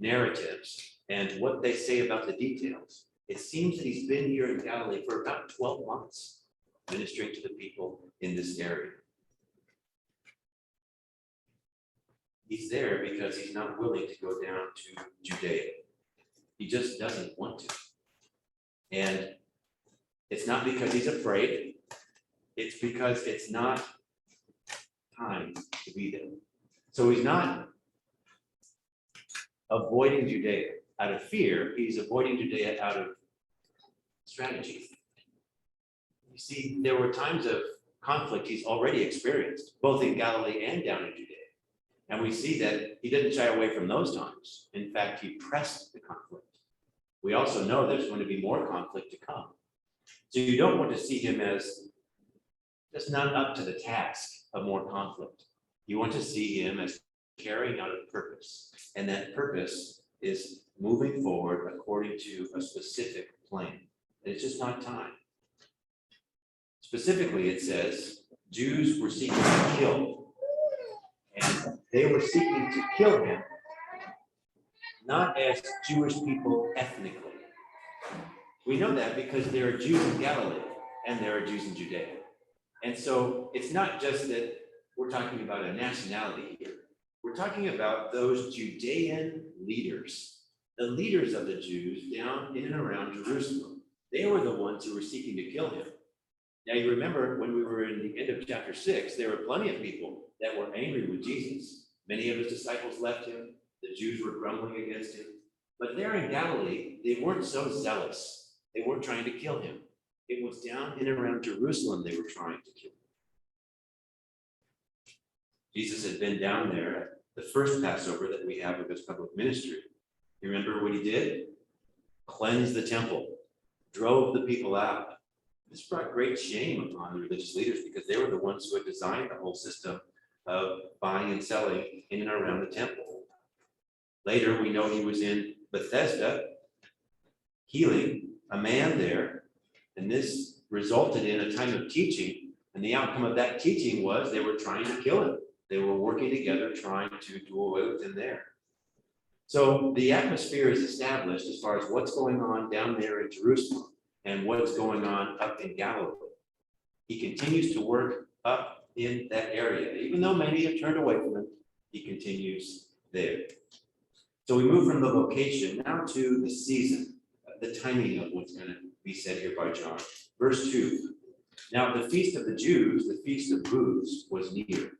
narratives and what they say about the details, it seems that he's been here in Galilee for about 12 months, ministering to the people in this area. He's there because he's not willing to go down to Judea. He just doesn't want to. And it's not because he's afraid. It's because it's not time to be there. So he's not avoiding Judea out of fear. He's avoiding Judea out of strategy. You see, there were times of conflict he's already experienced, both in Galilee and down in Judea. And we see that he didn't shy away from those times. In fact, he pressed the conflict. We also know there's going to be more conflict to come. So you don't want to see him as just not up to the task of more conflict. You want to see him as carrying out a purpose. And that purpose is moving forward according to a specific plan. It's just not time. Specifically, it says Jews were seeking to kill. And they were seeking to kill him, not as Jewish people ethnically. We know that because there are Jews in Galilee and there are Jews in Judea. And so it's not just that we're talking about a nationality here. We're talking about those Judean leaders, the leaders of the Jews down in and around Jerusalem. They were the ones who were seeking to kill him. Now you remember when we were in the end of chapter 6, there were plenty of people that were angry with Jesus. Many of his disciples left him. The Jews were grumbling against him. But there in Galilee, they weren't so zealous. They weren't trying to kill him. It was down in and around Jerusalem they were trying to kill him. Jesus had been down there at the first Passover that we have of his public ministry. You remember what he did? Cleansed the temple, drove the people out. This brought great shame upon the religious leaders because they were the ones who had designed the whole system of buying and selling in and around the temple. Later, we know he was in Bethesda healing a man there, and this resulted in a time of teaching, and the outcome of that teaching was they were trying to kill him. They were working together trying to do away with him there. So the atmosphere is established as far as what's going on down there in Jerusalem and what's going on up in Galilee. He continues to work up in that area. Even though many have turned away from him, he continues there. So we move from the location now to the season, the timing of what's going to be said here by John. Verse 2. Now the feast of the Jews, the feast of booths, was near.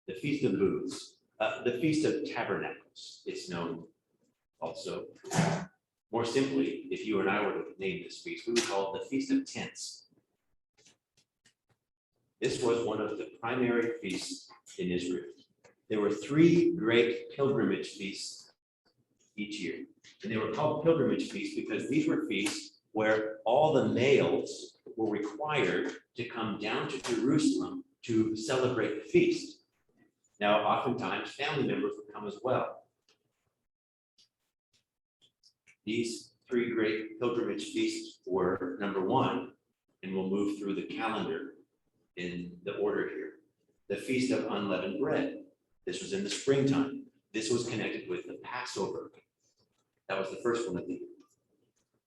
The feast of booths, the feast of tabernacles, it's known also. More simply, if you and I were to name this feast, we would call it the Feast of Tents. This was one of the primary feasts in Israel. There were 3 great pilgrimage feasts each year. And they were called pilgrimage feasts because these were feasts where all the males were required to come down to Jerusalem to celebrate the feast. Now, oftentimes, family members would come as well. These 3 great pilgrimage feasts were, number 1, and we'll move through the calendar in the order here, the Feast of Unleavened Bread. This was in the springtime. This was connected with the Passover. That was the first one of the year.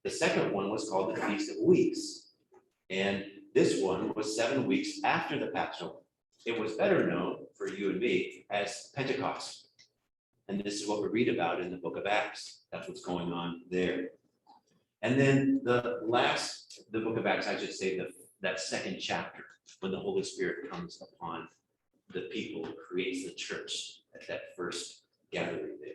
The second one was called the Feast of Weeks. And this one was 7 weeks after the Passover. It was better known for you and me as Pentecost. And this is what we read about in the book of Acts. That's what's going on there. And then the book of Acts, I should say, that second chapter, when the Holy Spirit comes upon the people, creates the church at that first gathering there.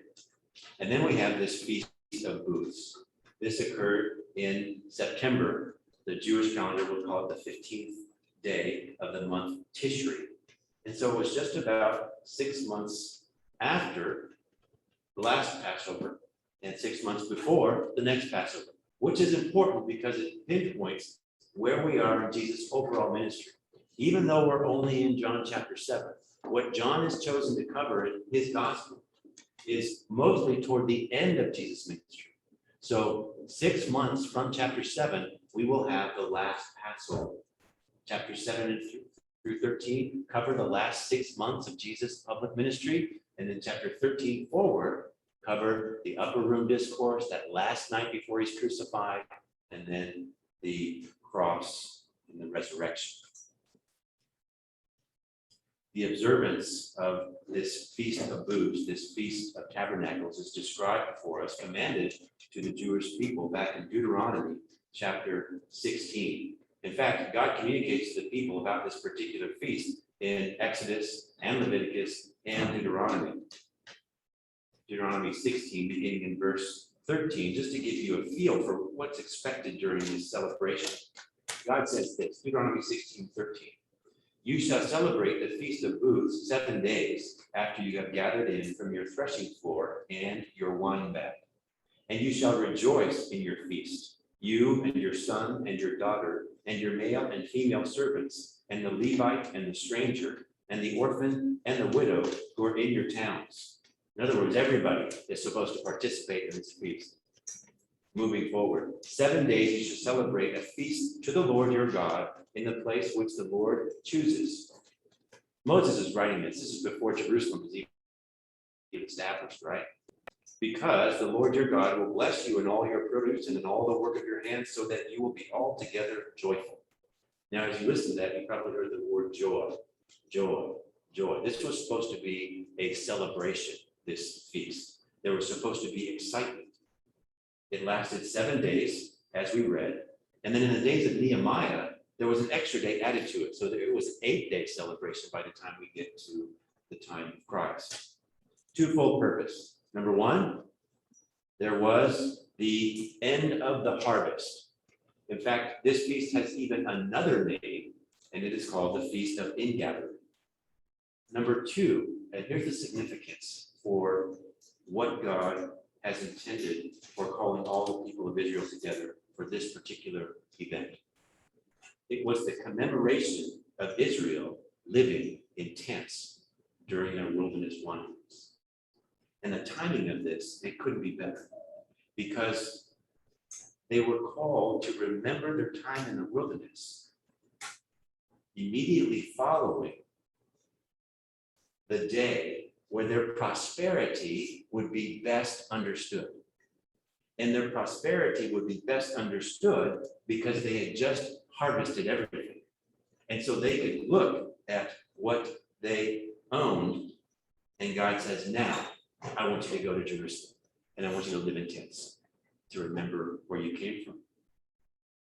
And then we have this Feast of Booths. This occurred in September. The Jewish calendar would call it the 15th day of the month Tishri. And so it was just about 6 months after the last Passover and 6 months before the next Passover, which is important because it pinpoints where we are in Jesus' overall ministry. Even though we're only in John chapter 7, what John has chosen to cover in his gospel is mostly toward the end of Jesus' ministry. So 6 months from chapter 7, we will have the last Passover. Chapter 7 through 13 cover the last 6 months of Jesus' public ministry. And then chapter 13 forward cover the upper room discourse, that last night before he's crucified, and then the cross and the resurrection. The observance of this Feast of Booths, this Feast of Tabernacles, is described for us, commanded to the Jewish people back in Deuteronomy chapter 16. In fact, God communicates to the people about this particular feast in Exodus and Leviticus and Deuteronomy. Deuteronomy 16, beginning in verse 13, just to give you a feel for what's expected during this celebration. God says this, Deuteronomy 16:13. You shall celebrate the Feast of Booths 7 days after you have gathered in from your threshing floor and your wine bag. And you shall rejoice in your feast, you and your son and your daughter, and your male and female servants, and the Levite and the stranger, and the orphan and the widow who are in your towns. In other words, everybody is supposed to participate in this feast. Moving forward, 7 days you shall celebrate a feast to the Lord your God in the place which the Lord chooses. Moses is writing this. This is before Jerusalem is even established, right? Because the Lord your God will bless you in all your produce and in all the work of your hands, so that you will be altogether joyful. Now, as you listen to that, you probably heard the word joy, joy, joy. This was supposed to be a celebration, this feast. There was supposed to be excitement. It lasted 7 days, as we read. And then in the days of Nehemiah, there was an extra day added to it. So it was an 8-day celebration by the time we get to the time of Christ. Twofold purpose. Number one, there was the end of the harvest. In fact, this feast has even another name, and it is called the Feast of Ingathering. Number two, and here's the significance for what God has intended for calling all the people of Israel together for this particular event. It was the commemoration of Israel living in tents during their wilderness wanderings. And the timing of this, it couldn't be better, because they were called to remember their time in the wilderness immediately following the day where their prosperity would be best understood. And their prosperity would be best understood because they had just harvested everything. And so they could look at what they owned, and God says, now, I want you to go to Jerusalem, and I want you to live in tents to remember where you came from.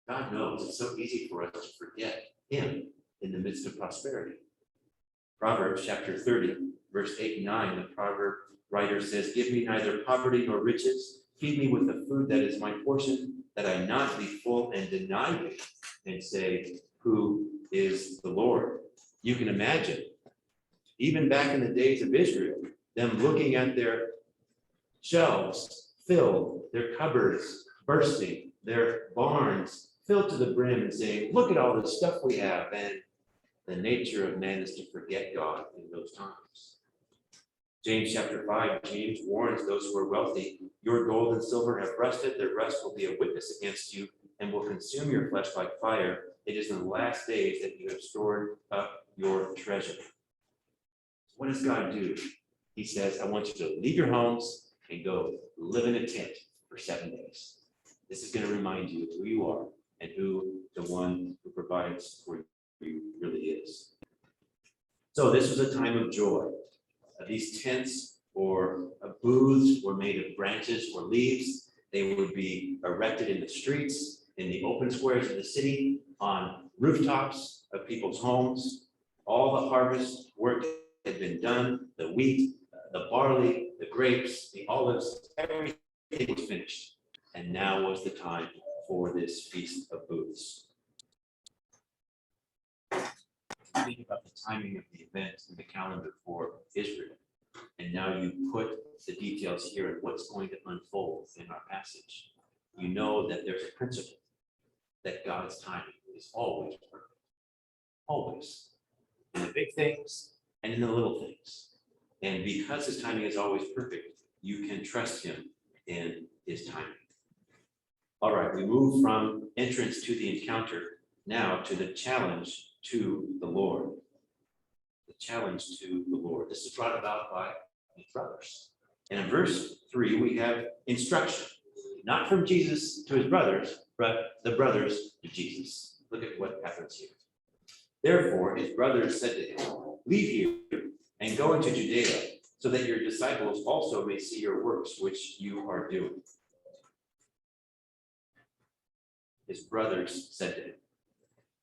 God knows it's so easy for us to forget him in the midst of prosperity. Proverbs chapter 30, verse 8 and 9, the proverb writer says, give me neither poverty nor riches, feed me with the food that is my portion, that I not be full and deny me, and say, who is the Lord? You can imagine, even back in the days of Israel, them looking at their shelves filled, their cupboards bursting, their barns filled to the brim, and saying, look at all the stuff we have. And the nature of man is to forget God in those times. James chapter 5, James warns those who are wealthy, your gold and silver have rusted, their rust will be a witness against you and will consume your flesh like fire. It is in the last days that you have stored up your treasure. What does God do? He says, I want you to leave your homes and go live in a tent for 7 days. This is going to remind you of who you are and who the one who provides for you really is. So this was a time of joy. These tents or booths were made of branches or leaves. They would be erected in the streets, in the open squares of the city, on rooftops of people's homes. All the harvest work had been done, the wheat, the barley, the grapes, the olives, everything was finished. And now was the time for this Feast of Booths. Think about the timing of the event in the calendar for Israel. And now you put the details here of what's going to unfold in our passage. You know that there's a principle that God's timing is always perfect. Always. In the big things and in the little things. And because his timing is always perfect, you can trust him in his timing. All right, we move from entrance to the encounter now to the challenge to the Lord. The challenge to the Lord. This is brought about by the brothers. And in verse 3, we have instruction, not from Jesus to his brothers, but the brothers to Jesus. Look at what happens here. Therefore, his brothers said to him, leave here and go into Judea, so that your disciples also may see your works, which you are doing. His brothers said to him.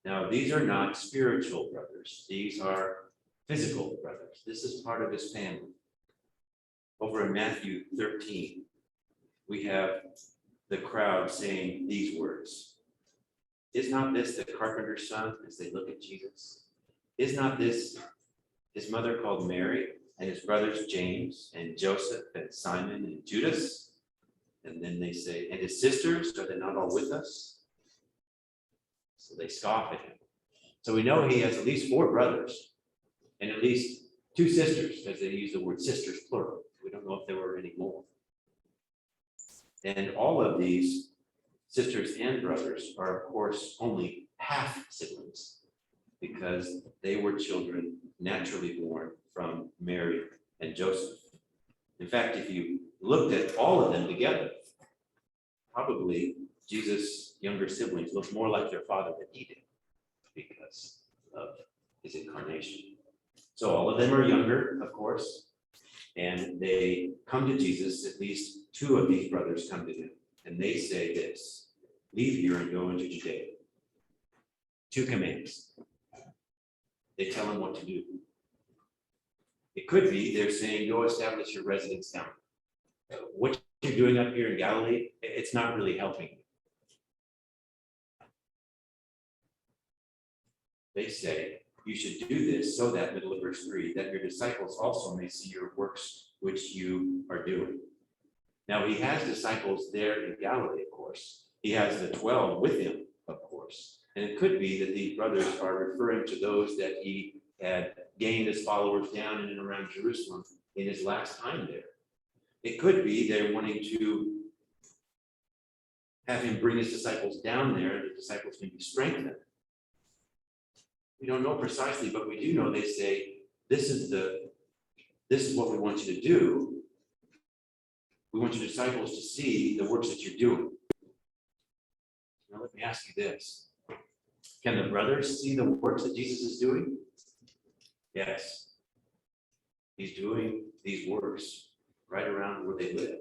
Now, these are not spiritual brothers. These are physical brothers. This is part of his family. Over in Matthew 13, we have the crowd saying these words. Is not this the carpenter's son, as they look at Jesus? Is not this his mother called Mary, and his brothers James and Joseph and Simon and Judas? And then they say, and his sisters, are they not all with us? So they scoff at him. So we know he has at least 4 brothers and at least 2 sisters, because they use the word sisters plural. We don't know if there were any more. And all of these sisters and brothers are, of course, only half siblings, because they were children naturally born from Mary and Joseph. In fact, if you looked at all of them together, probably Jesus' younger siblings look more like their father than he did because of his incarnation. So all of them are younger, of course, and they come to Jesus. At least 2 of these brothers come to him, and they say this, leave here and go into Judea. 2 commands. They tell him what to do. It could be they're saying, go establish your residence down. What you're doing up here in Galilee, it's not really helping you. They say, you should do this so that, middle of verse 3, that your disciples also may see your works which you are doing. Now, he has disciples there in Galilee, of course. He has the 12 with him, of course. And it could be that these brothers are referring to those that he had gained as followers down in and around Jerusalem in his last time there. It could be they're wanting to have him bring his disciples down there, and the disciples can be strengthened. We don't know precisely, but we do know they say, this is what we want you to do. We want your disciples to see the works that you're doing. Now let me ask you this. Can the brothers see the works that Jesus is doing? Yes. He's doing these works right around where they live.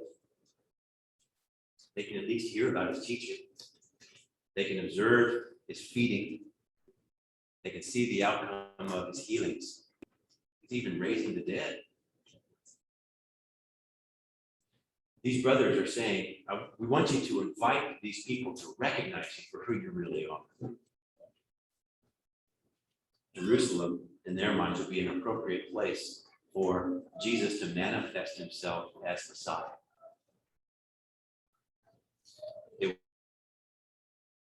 They can at least hear about his teaching. They can observe his feeding. They can see the outcome of his healings. He's even raising the dead. These brothers are saying, we want you to invite these people to recognize you for who you really are. Jerusalem, in their minds, would be an appropriate place for Jesus to manifest himself as Messiah. It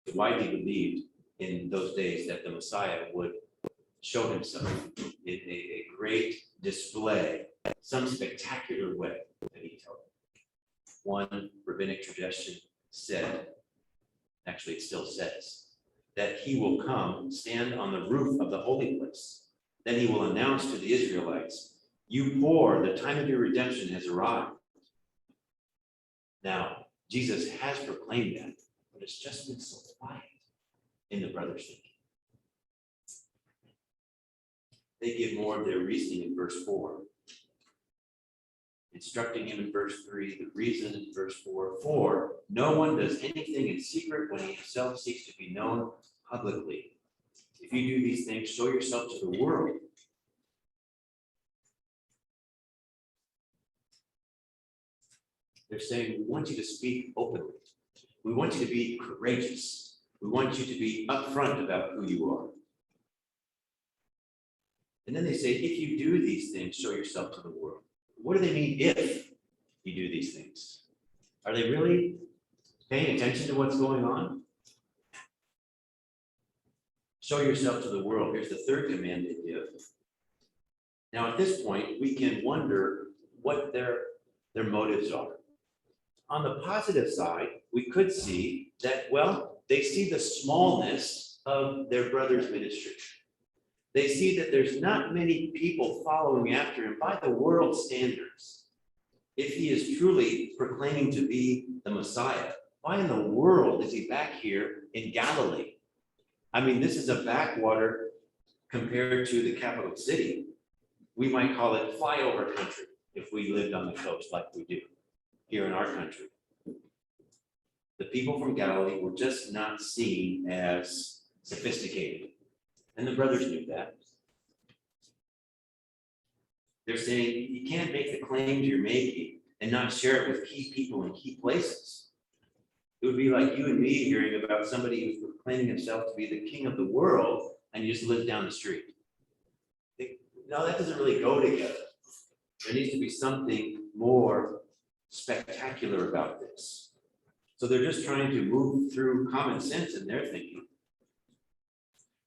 was widely believed in those days that the Messiah would show himself in a great display, some spectacular way that he told. One rabbinic tradition said, actually it still says, that he will come, stand on the roof of the holy place. Then he will announce to the Israelites, you poor, the time of your redemption has arrived. Now, Jesus has proclaimed that, but it's just been so quiet in the brothers' thinking. They give more of their reasoning in verse 4. Instructing him in verse 3, the reason in verse 4, for no one does anything in secret when he himself seeks to be known publicly. If you do these things, show yourself to the world. They're saying, we want you to speak openly. We want you to be courageous. We want you to be upfront about who you are. And then they say, if you do these things, show yourself to the world. What do they mean if you do these things? Are they really paying attention to what's going on? Show yourself to the world. Here's the 3rd command they give. Now, at this point, we can wonder what their motives are. On the positive side, we could see that, well, they see the smallness of their brother's ministry. They see that there's not many people following after him by the world standards. If he is truly proclaiming to be the Messiah, why in the world is he back here in Galilee? I mean, this is a backwater compared to the capital city. We might call it flyover country if we lived on the coast like we do here in our country. The people from Galilee were just not seen as sophisticated. And the brothers knew that. They're saying you can't make the claims you're making and not share it with key people in key places. It would be like you and me hearing about somebody who's proclaiming himself to be the king of the world and you just live down the street. No, that doesn't really go together. There needs to be something more spectacular about this. So they're just trying to move through common sense in their thinking.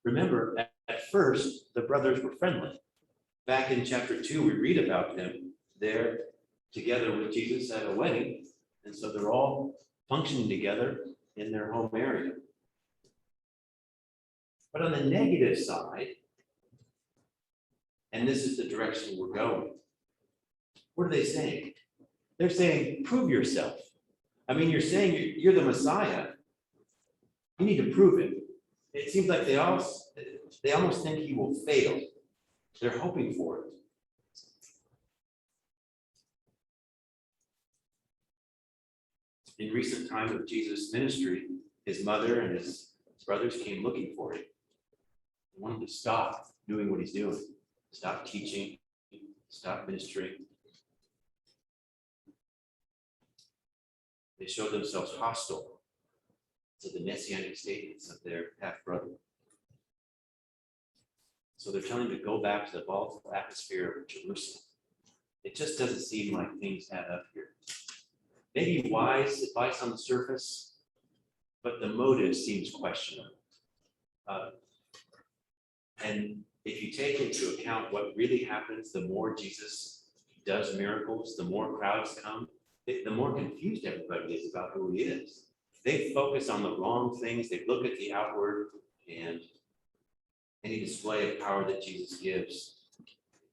Remember, at first, the brothers were friendly. Back in chapter 2, we read about them. They're together with Jesus at a wedding, and so they're all functioning together in their home area. But on the negative side, and this is the direction we're going, what are they saying? They're saying, prove yourself. I mean, you're saying you're the Messiah. You need to prove it. It seems like they almost think he will fail. They're hoping for it. In recent times of Jesus' ministry, his mother and his brothers came looking for him. They wanted to stop doing what he's doing, stop teaching, stop ministering. They showed themselves hostile to the messianic statements of their half-brother. So they're telling him to go back to the volatile atmosphere of Jerusalem. It just doesn't seem like things add up here. Maybe wise advice on the surface, but the motive seems questionable. And if you take into account what really happens, the more Jesus does miracles, the more crowds come, the more confused everybody is about who he is. They focus on the wrong things. They look at the outward, and any display of power that Jesus gives,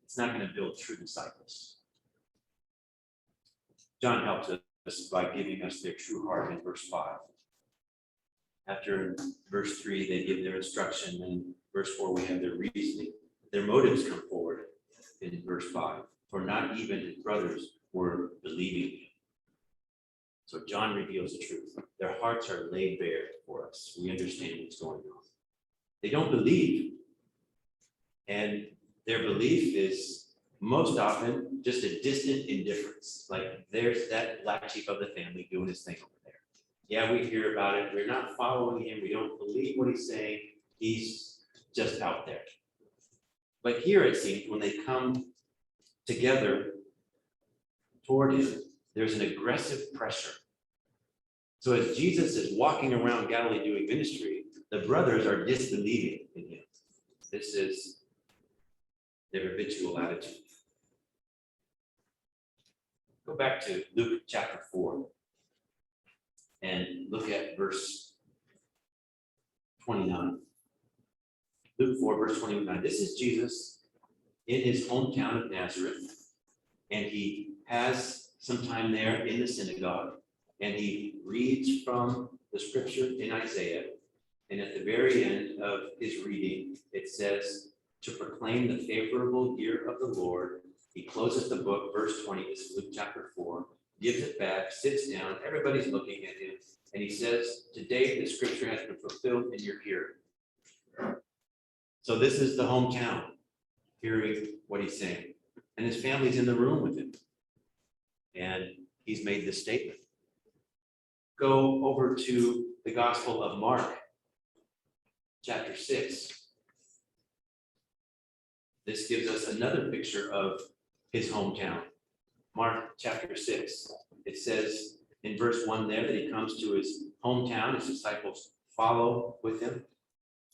it's not going to build true disciples. John helps us by giving us their true heart in verse 5. After in verse 3, they give their instruction, and verse 4, we have their reasoning. Their motives come forward in verse 5. For not even his brothers were believing him. So John reveals the truth. Their hearts are laid bare for us. We understand what's going on. They don't believe. And their belief is most often just a distant indifference. Like, there's that black sheep of the family doing his thing over there. Yeah, we hear about it. We're not following him. We don't believe what he's saying. He's just out there. But here it seems when they come together toward him, there's an aggressive pressure. So as Jesus is walking around Galilee doing ministry, the brothers are disbelieving in him. This is their habitual attitude. Go back to Luke chapter 4 and look at verse 29. Luke 4, verse 29. This is Jesus in his hometown of Nazareth, and he has some time there in the synagogue, and he reads from the scripture in Isaiah. And at the very end of his reading, it says, to proclaim the favorable year of the Lord. He closes the book, verse 20, this is Luke chapter 4, gives it back, sits down, everybody's looking at him, and he says, today the scripture has been fulfilled in your hearing. So this is the hometown, hearing what he's saying. And his family's in the room with him. And he's made this statement. Go over to the Gospel of Mark, chapter 6. This gives us another picture of his hometown. Mark chapter 6. It says in verse 1 there that he comes to his hometown. His disciples follow with him.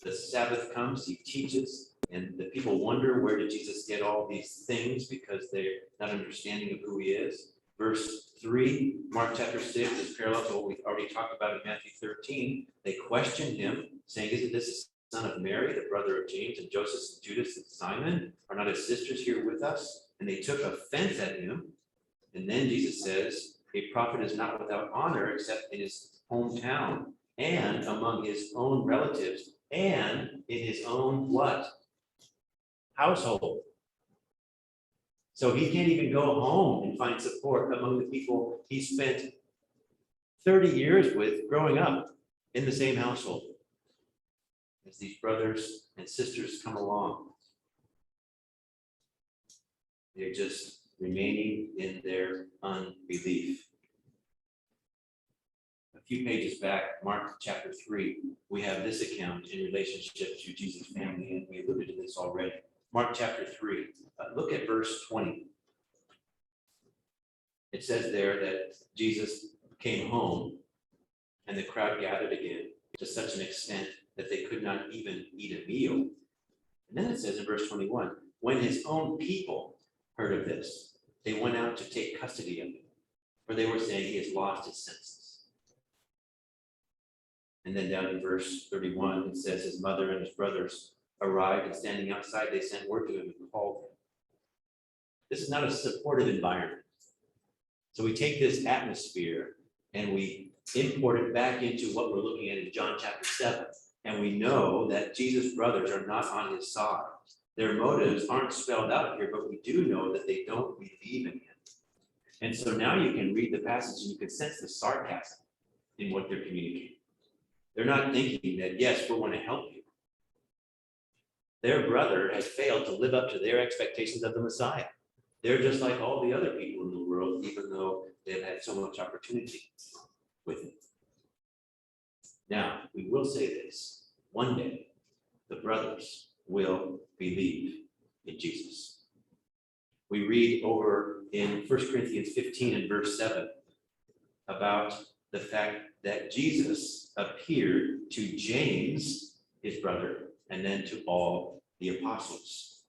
The Sabbath comes, he teaches, and the people wonder, where did Jesus get all these things, because they're not understanding of who he is. Verse 3, Mark chapter 6 is parallel to what we already talked about in Matthew 13. They question him, saying, isn't this the son of Mary, the brother of James and Joseph and Judas and Simon? Are not his sisters here with us? And they took offense at him. And then Jesus says, a prophet is not without honor except in his hometown and among his own relatives and in his own what? Household. So he can't even go home and find support among the people he spent 30 years with growing up in the same household. As these brothers and sisters come along, they're just remaining in their unbelief. A few pages back, Mark chapter 3, we have this account in relationship to Jesus' family, and we alluded to this already. Mark chapter 3, look at verse 20. It says there that Jesus came home and the crowd gathered again to such an extent that they could not even eat a meal. And then it says in verse 21, when his own people heard of this, they went out to take custody of him, for they were saying he has lost his senses. And then down in verse 31, it says his mother and his brothers arrived, and standing outside, they sent word to him and called him. This is not a supportive environment. So we take this atmosphere and we import it back into what we're looking at in John chapter 7. And we know that Jesus' brothers are not on his side. Their motives aren't spelled out here, but we do know that they don't believe in him. And so now you can read the passage and you can sense the sarcasm in what they're communicating. They're not thinking that, yes, we want to help you. Their brother has failed to live up to their expectations of the Messiah. They're just like all the other people in the world, even though they've had so much opportunity with him. Now, we will say this. One day, the brothers will believe in Jesus. We read over in 1 Corinthians 15 and verse 7 about the fact that Jesus appeared to James, his brother, and then to all the apostles.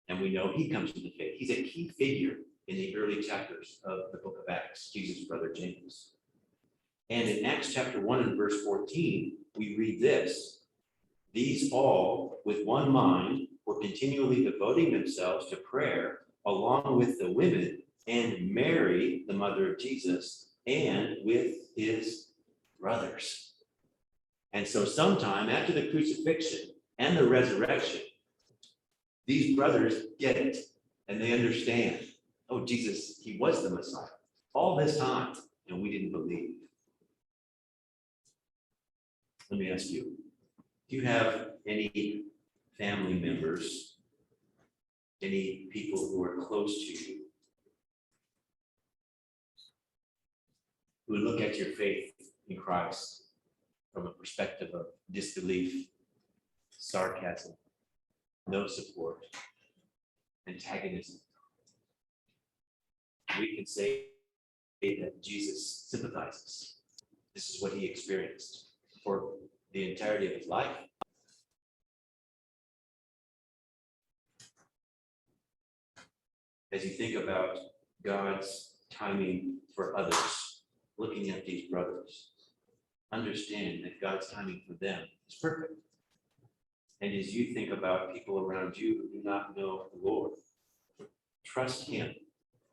And we know he comes to the faith. He's a key figure in the early chapters of the book of Acts, Jesus' brother James. And in Acts chapter 1 and verse 14, we read this. These all, with one mind, were continually devoting themselves to prayer, along with the women and Mary, the mother of Jesus, and with his brothers. And so sometime after the crucifixion and the resurrection, these brothers get it and they understand, oh, Jesus, he was the Messiah all this time, and we didn't believe. Let me ask you, do you have any family members, any people who are close to you, who look at your faith in Christ from a perspective of disbelief, sarcasm, no support, antagonism? We can say that Jesus sympathizes. This is what he experienced for the entirety of his life. As you think about God's timing for others, looking at these brothers, understand that God's timing for them is perfect. And as you think about people around you who do not know the Lord, trust him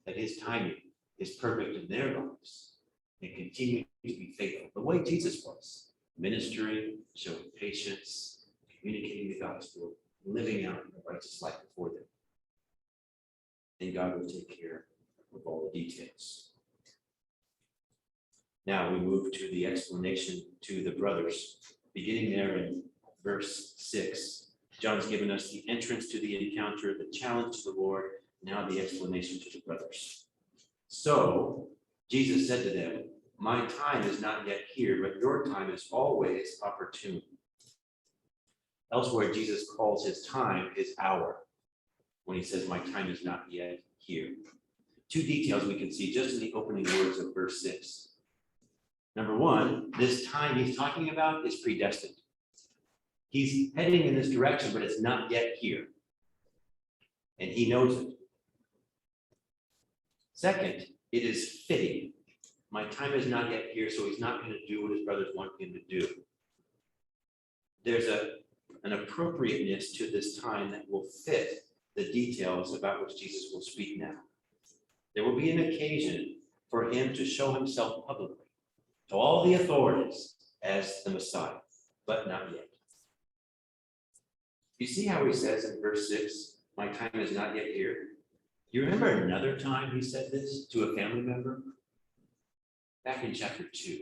that his timing is perfect in their lives and continue to be faithful the way Jesus was, ministering, showing patience, communicating the gospel, living out a righteous life before them. And God will take care of all the details. Now we move to the explanation to the brothers, beginning there in verse 6. John's given us the entrance to the encounter, the challenge to the Lord, now the explanation to the brothers. So Jesus said to them, my time is not yet here, but your time is always opportune. Elsewhere, Jesus calls his time his hour when he says, my time is not yet here. Two details we can see just in the opening words of verse 6. Number one, this time he's talking about is predestined. He's heading in this direction, but it's not yet here. And he knows it. Second, it is fitting. My time is not yet here, so he's not going to do what his brothers want him to do. There's an appropriateness to this time that will fit the details about which Jesus will speak now. there will be an occasion for him to show himself publicly to all the authorities as the Messiah, but not yet. You see how he says in verse 6, my time is not yet here? You remember another time he said this to a family member? Back in chapter 2.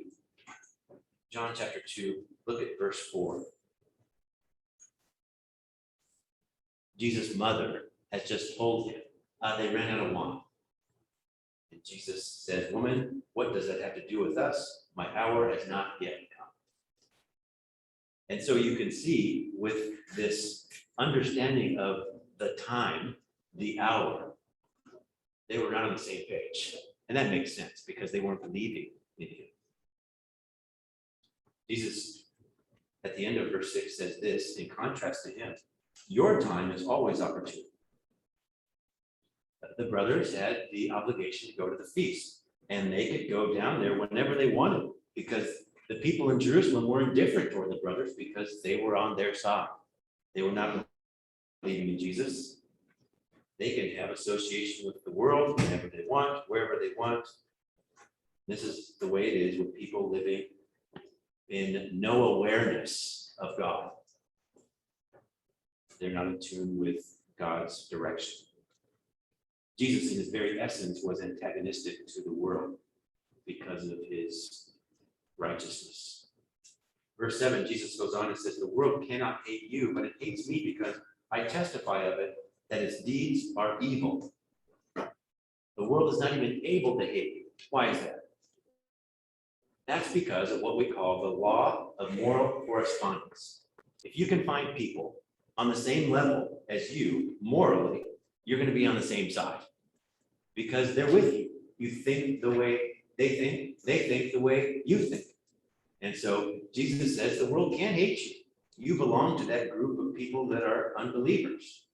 John chapter 2, look at verse 4. Jesus' mother has just told him they ran out of wine. And Jesus says, woman, what does that have to do with us? My hour has not yet come. And so you can see with this understanding of the time, the hour, they were not on the same page. And that makes sense because they weren't believing in him. Jesus, at the end of verse 6, says this in contrast to him, your time is always opportune. The brothers had the obligation to go to the feast, and they could go down there whenever they wanted because the people in Jerusalem were indifferent toward the brothers because they were on their side. They were not believing in Jesus. They can have association with the world whenever they want, wherever they want. This is the way it is with people living in no awareness of God. They're not in tune with God's direction. Jesus, in his very essence, was antagonistic to the world because of his righteousness. Verse 7, Jesus goes on and says, the world cannot hate you, but it hates me because I testify of it that its deeds are evil. The world is not even able to hate you. Why is that? That's because of what we call the law of moral correspondence. If you can find people on the same level as you morally, you're going to be on the same side because they're with you. You think the way they think the way you think. And so Jesus says the world can't hate you. You belong to that group of people that are unbelievers.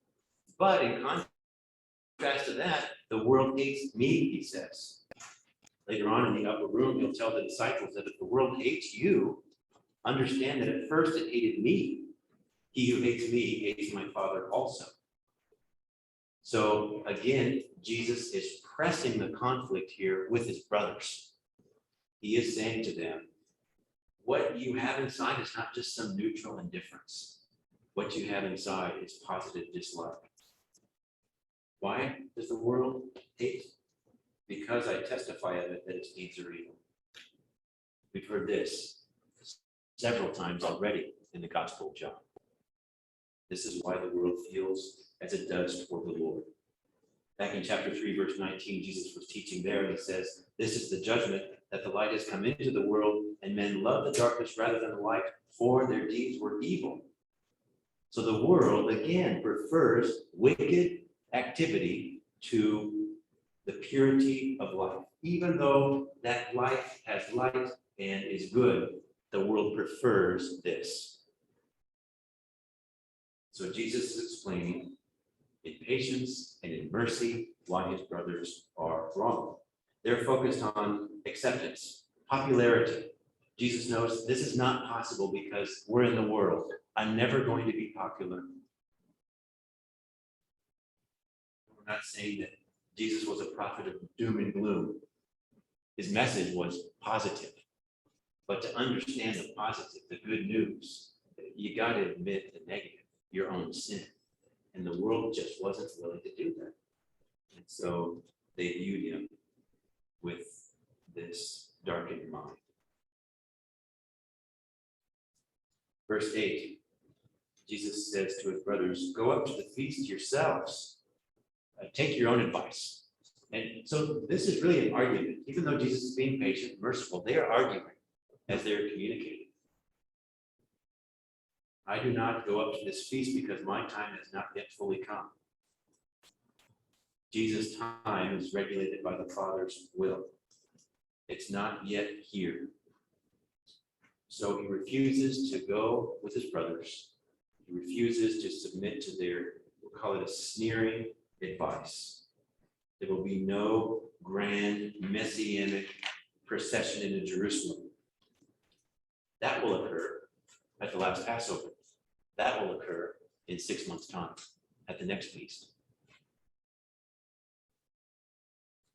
But in contrast to that, the world hates me, he says. Later on in the upper room, he'll tell the disciples that if the world hates you, understand that at first it hated me. He who hates me hates my Father also. So again, Jesus is pressing the conflict here with his brothers. He is saying to them, what you have inside is not just some neutral indifference. What you have inside is positive dislike. Why does the world hate? Because I testify of it that its deeds are evil. We've heard this several times already in the Gospel of John. This is why the world feels as it does toward the Lord. Back in chapter 3, verse 19, Jesus was teaching there, and he says, this is the judgment, that the light has come into the world, and men love the darkness rather than the light, for their deeds were evil. So the world, again, prefers wicked activity to the purity of life. Even though that life has light and is good, the world prefers this. So Jesus is explaining in patience and in mercy why his brothers are wrong. They're focused on acceptance, popularity. Jesus knows this is not possible because we're in the world. I'm never going to be popular. We're not saying that Jesus was a prophet of doom and gloom. His message was positive. But to understand the positive, the good news, you got to admit the negative, your own sin. And the world just wasn't willing to do that. And so they viewed him with this darkened mind. Verse 8, Jesus says to his brothers, go up to the feast yourselves. Take your own advice. And so this is really an argument. Even though Jesus is being patient, merciful, they are arguing as they're communicating. I do not go up to this feast because my time has not yet fully come. Jesus' time is regulated by the Father's will. It's not yet here. So he refuses to go with his brothers. He refuses to submit to their, we'll call it a sneering advice. There will be no grand messianic procession into Jerusalem. That will occur at the last Passover. That will occur in 6 months' time at the next feast.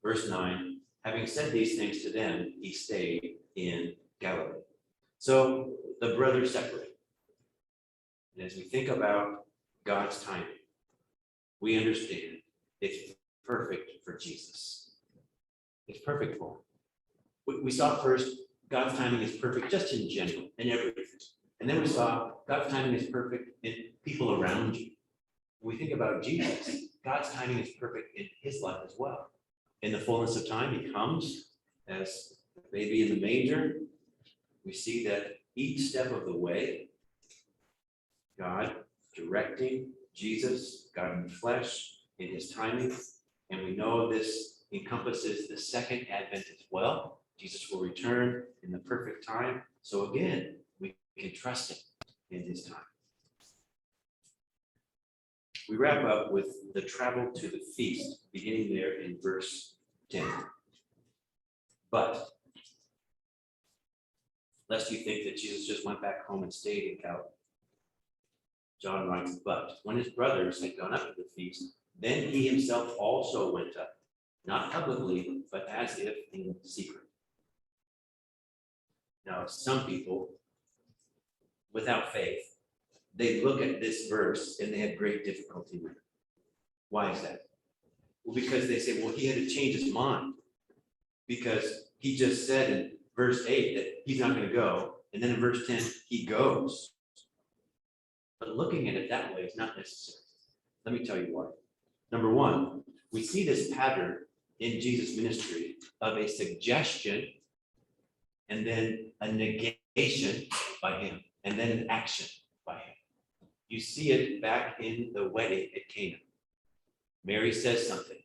Verse 9, having said these things to them, he stayed in Galilee. So the brothers separate. And as we think about God's timing, we understand it's perfect for Jesus. It's perfect for him. We saw first, God's timing is perfect just in general, in everything. And then we saw God's timing is perfect in people around you. When we think about Jesus, God's timing is perfect in his life as well. In the fullness of time, he comes as a baby in the manger. We see that each step of the way, God directing Jesus, God in the flesh, in his timing. And we know this encompasses the second advent as well. Jesus will return in the perfect time. So again, we can trust him in his time. We wrap up with the travel to the feast, beginning there in verse 10. But, lest you think that Jesus just went back home and stayed in Galilee. John writes, but when his brothers had gone up to the feast, then he himself also went up, not publicly, but as if in secret. Now, some people, without faith, they look at this verse and they have great difficulty with it. Why is that? Well, because they say, well, he had to change his mind because he just said in verse 8 that he's not going to go. And then in verse 10, he goes. But looking at it that way is not necessary. Let me tell you why. Number one, we see this pattern in Jesus' ministry of a suggestion and then a negation by him, and then an action by him. You see it back in the wedding at Cana. Mary says something.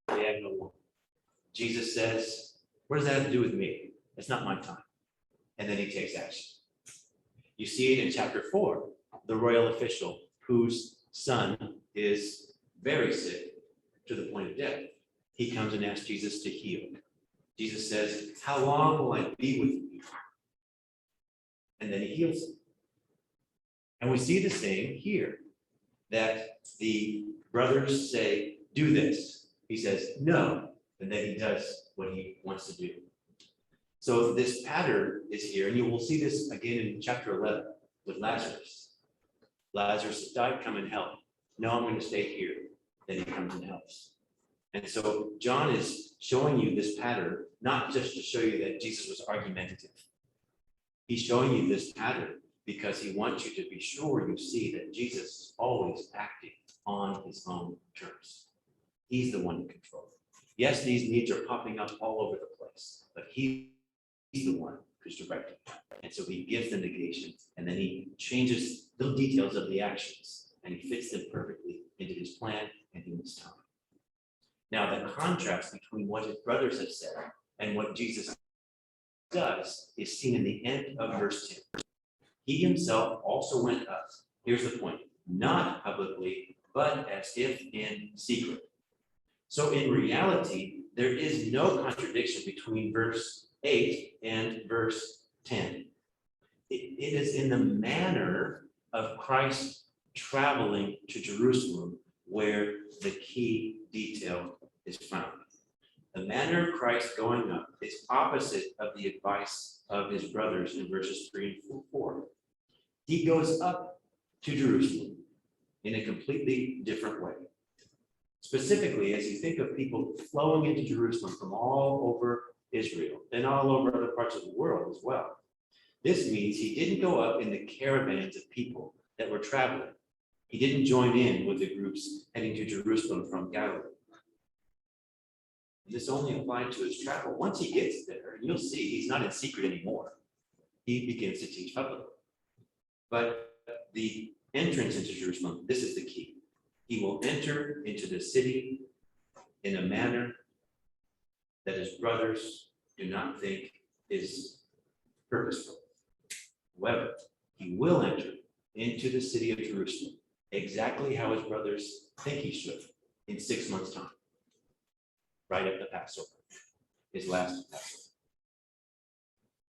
They have no woman. Jesus says, what does that have to do with me? It's not my time. And then he takes action. You see it in chapter 4, the royal official whose son is very sick to the point of death. He comes and asks Jesus to heal. Jesus says, how long will I be with you? And then he heals him. And we see the same here, that the brothers say, do this. He says, no. And then he does what he wants to do. So this pattern is here, and you will see this again in chapter 11 with Lazarus. Lazarus has died, come and help. No, I'm going to stay here. Then he comes and helps. And so John is showing you this pattern, not just to show you that Jesus was argumentative. He's showing you this pattern because he wants you to be sure you see that Jesus is always acting on his own terms. He's the one in control. Yes, these needs are popping up all over the place, but he's the one who's directing. And so he gives the negation, and then he changes the details of the actions, and he fits them perfectly into his plan and in his time. Now, the contrast between what his brothers have said and what Jesus does is seen in the end of verse 10. He himself also went up. Here's the point, not publicly, but as if in secret. So in reality, there is no contradiction between verse 8 and verse 10. It is in the manner of Christ traveling to Jerusalem where the key detail is found. The manner of Christ going up is opposite of the advice of his brothers in verses 3 and 4. He goes up to Jerusalem in a completely different way. Specifically, as you think of people flowing into Jerusalem from all over Israel and all over other parts of the world as well, this means he didn't go up in the caravans of people that were traveling. He didn't join in with the groups heading to Jerusalem from Galilee. This only applied to his travel. Once he gets there, you'll see he's not in secret anymore. He begins to teach publicly. But the entrance into Jerusalem, this is the key. He will enter into the city in a manner that his brothers do not think is purposeful. However, he will enter into the city of Jerusalem exactly how his brothers think he should in 6 months' time. Right at the Passover, his last Passover.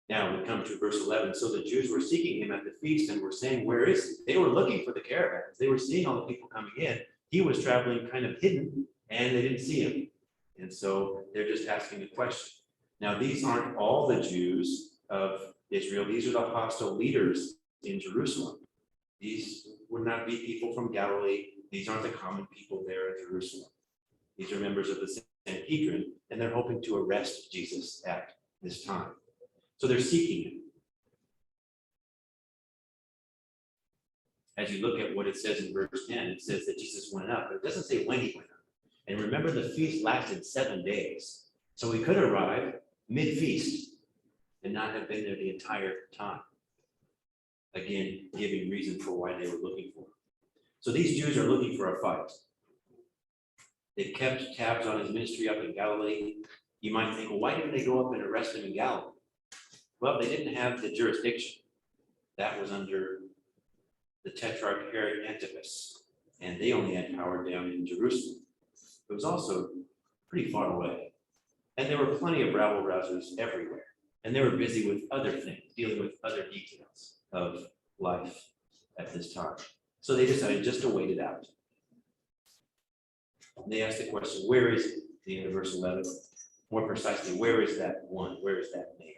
Now we come to verse 11. So the Jews were seeking him at the feast and were saying, where is he? They were looking for the caravans. They were seeing all the people coming in. He was traveling kind of hidden and they didn't see him. And so they're just asking a question. Now, these aren't all the Jews of Israel. These are the hostile leaders in Jerusalem. These would not be people from Galilee. These aren't the common people there in Jerusalem. These are members of the Sanhedrin, and they're hoping to arrest Jesus at this time. So they're seeking him. As you look at what it says in verse 10, it says that Jesus went up, but it doesn't say when he went up. And remember, the feast lasted 7 days. So he could arrive mid-feast and not have been there the entire time. Again, giving reason for why they were looking for him. So these Jews are looking for a fight. They've kept tabs on his ministry up in Galilee. You might think, well, why didn't they go up and arrest him in Galilee? Well, they didn't have the jurisdiction. That was under the Tetrarch Herod Antipas, and they only had power down in Jerusalem. It was also pretty far away. And there were plenty of rabble-rousers everywhere. And they were busy with other things, dealing with other details of life at this time. So they decided just to wait it out. And they asked the question, where is it? At the end of verse 11. More precisely, where is that one? Where is that man?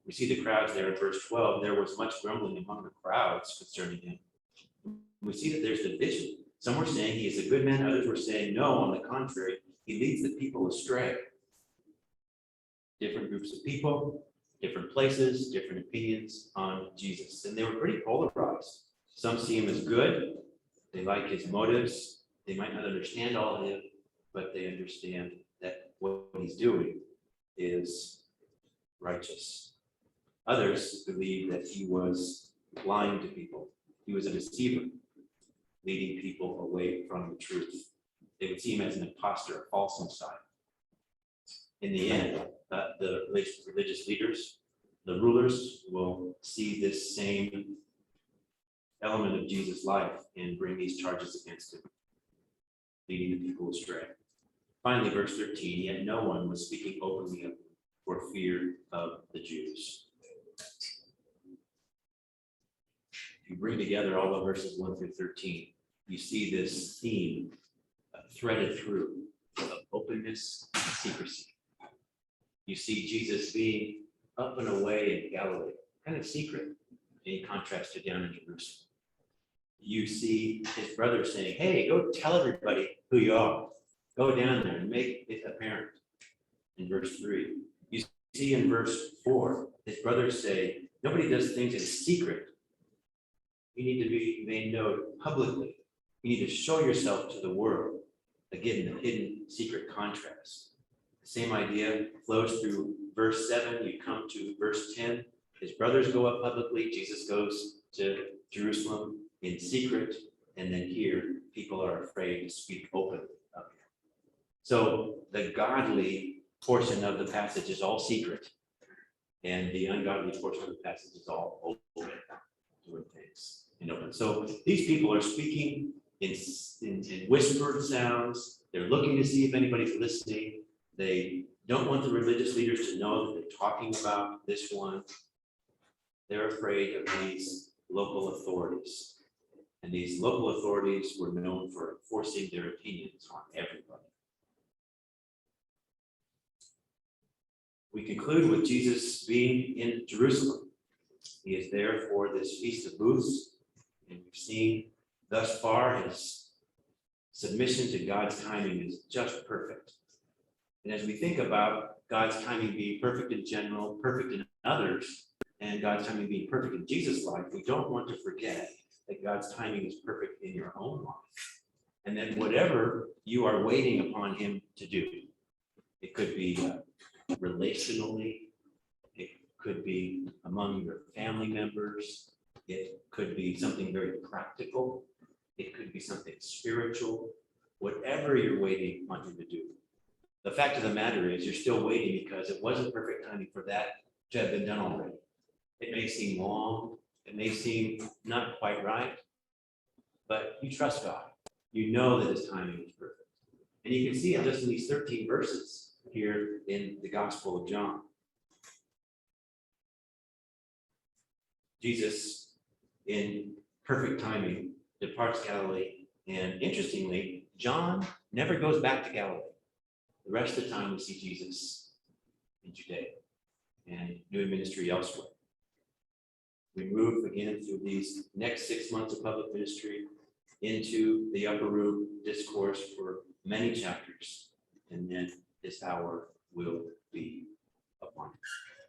We see the crowds there in verse 12. There was much grumbling among the crowds concerning him. We see that there's division. Some were saying he is a good man. Others were saying, no, on the contrary, he leads the people astray. Different groups of people, different places, different opinions on Jesus. And they were pretty polarized. Some see him as good. They like his motives. They might not understand all of it, but they understand that what he's doing is righteous. Others believe that he was lying to people. He was a deceiver, leading people away from the truth. They would see him as an imposter, a false Messiah. In the end, the religious leaders, the rulers, will see this same element of Jesus' life and bring these charges against him, leading the people astray. Finally, verse 13, yet no one was speaking openly of him for fear of the Jews. If you bring together all the verses 1 through 13, you see this theme threaded through of openness and secrecy. You see Jesus being up and away in Galilee, kind of secret, in contrast to down in Jerusalem. You see his brother saying, hey, go tell everybody who you are. Go down there and make it apparent. In verse 3. You see in verse 4, his brothers say, nobody does things in secret. You need to be made known publicly. You need to show yourself to the world. Again, the hidden secret contrast. The same idea flows through verse 7. You come to verse 10. His brothers go up publicly. Jesus goes to Jerusalem in secret. And then here, people are afraid to speak openly of him. So the godly portion of the passage is all secret. And the ungodly portion of the passage is all open, doing things in open. So these people are speaking in whispered sounds. They're looking to see if anybody's listening. They don't want the religious leaders to know that they're talking about this one. They're afraid of these local authorities. And these local authorities were known for enforcing their opinions on everybody. We conclude with Jesus being in Jerusalem. He is there for this Feast of Booths, and we've seen thus far his submission to God's timing is just perfect. And as we think about God's timing being perfect in general, perfect in others, and God's timing being perfect in Jesus' life, we don't want to forget that God's timing is perfect in your own life. And that whatever you are waiting upon him to do, it could be relationally, it could be among your family members, it could be something very practical, it could be something spiritual, whatever you're waiting on him to do. The fact of the matter is you're still waiting because it wasn't perfect timing for that to have been done already. It may seem long, it may seem not quite right, but you trust God. You know that his timing is perfect. And you can see it just in these 13 verses here in the Gospel of John. Jesus, in perfect timing, departs Galilee. And interestingly, John never goes back to Galilee. The rest of the time, we see Jesus in Judea and doing ministry elsewhere. We move again through these next 6 months of public ministry into the upper room discourse for many chapters, and then this hour will be upon us.